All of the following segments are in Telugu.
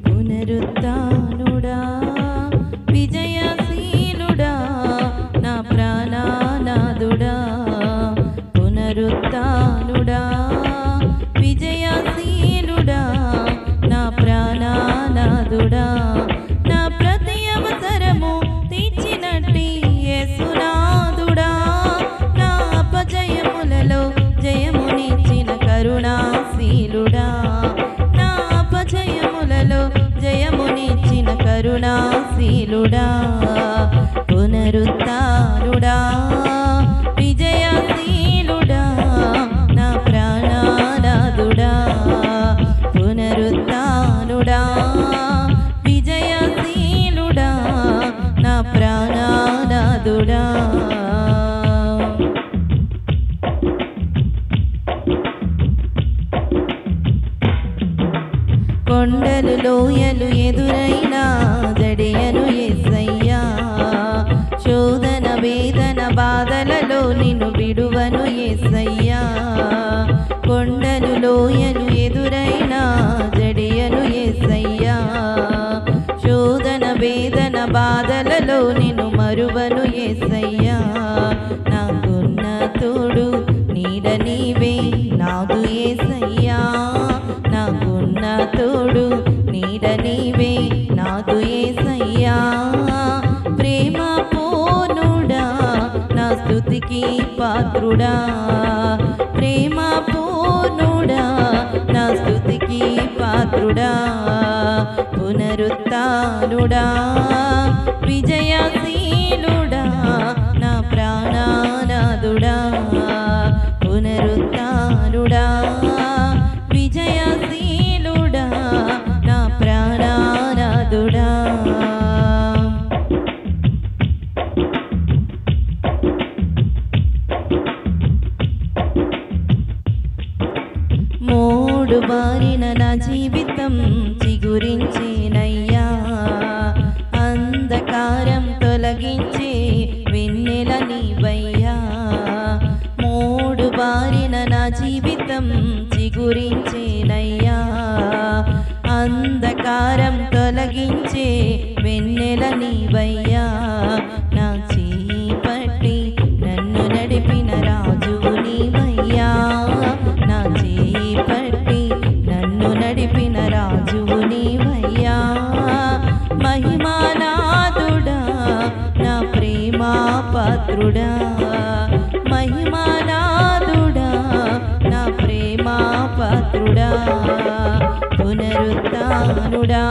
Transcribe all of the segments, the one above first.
పునరుత్థానుడా విజయశీలుడా నా ప్రాణనాథుడా పునరుత్థానుడా విజయశీలుడా నా ప్రాణనాథుడా నా ప్రతి అవసరము తీర్చినట్టి యేసునాథుడా నా అపజయములలో జయమునిచ్చిన కరుణాశీలుడా నా అపజయములలో జయమునిచ్చిన కరుణాశీలుడా పునరుత్థానుడా విజయశీలుడా నా ప్రాణనాథుడా పునరుత్థానుడా విజయశీలుడా నా ప్రాణనాథుడా కొండలు లోయలు ఎదురైనా జడియను యేసయ్యా శోధన వేదన బాధలలో నిన్ను విడువను యేసయ్యా కొండలు లోయలు ఎదురైనా జడియను యేసయ్యా శోధన వేదన బాధలలో నిన్ను మరువను యేసయ్యా నాకున్న తోడు నీడ నీవే నాదు యేసయ్యా నాకున్న తోడు నీడ నీవే నాదు యేసయ్యా ప్రేమ పూర్ణుడా నా స్తుతికి పాత్రుడా ప్రేమ పూర్ణుడా నా స్తుతికి పాత్రుడా పునరుత్థానుడా విజయశీలుడా నా ప్రాణనాథుడా పునరుత్థానుడా విజయశీలుడా నా ప్రాణనాథుడా మోడు బారిన నా జీవితం చిగురించేనయ్యా అంధకారం తొలగించే వెన్నెల నీవయ్యా మోడు బారిన నా జీవితం చిగురించేనయ్యా అంధకారం తొలగించే వెన్నెల నీవయ్యా నా చేయి పట్టి నన్ను నడిపిన రాజువు నీవయ్యా నా చేయి పట్టి నన్ను నడిపిన రాజువు నీవయ్యా మహిమానాథుడా నా ప్రేమా పాత్రుడా మహిమానాథుడా నా ప్రేమా పాత్రుడా పునరుత్థానుడా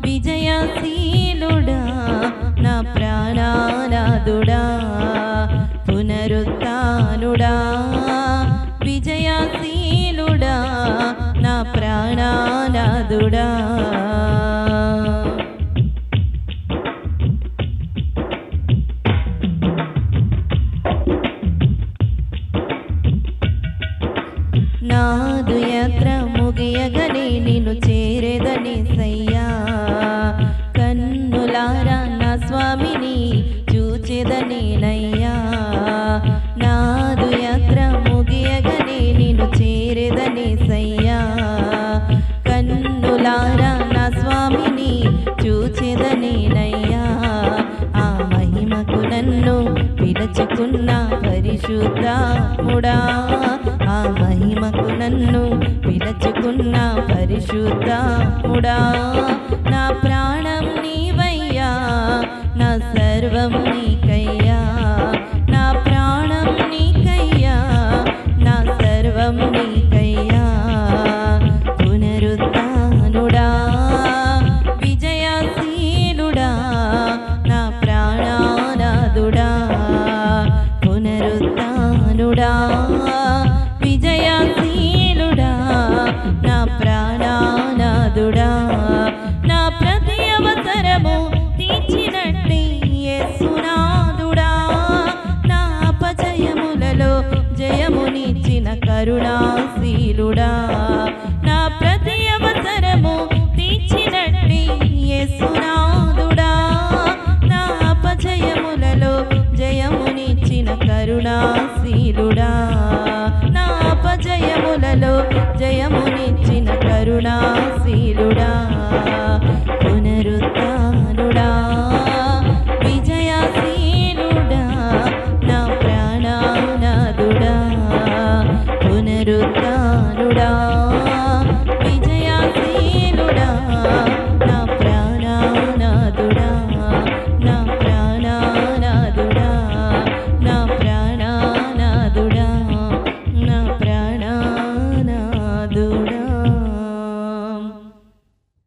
విజయశీలుడా నా ప్రాణనాథుడా పునరుత్థానుడా విజయశీలుడా నా ప్రాణనాథుడా నాదు యాత్ర ముగియగనే నిన్ను చేరేదని సయ్యా కన్నులారా నా స్వామిని చూచెదనేనయ్యా నాదు యాత్ర ముగియగనే నిన్ను చేరేదని సయ్యా కన్నులారా నా స్వామిని చూచెదనేనయ్యా ఆ మహిమకు నన్ను పిలుచుకున్న పరిశుద్ధాత్ముడా ఆ మహిమకు నన్ను పిలుచుకున్న పరిశుద్ధాత్ముడా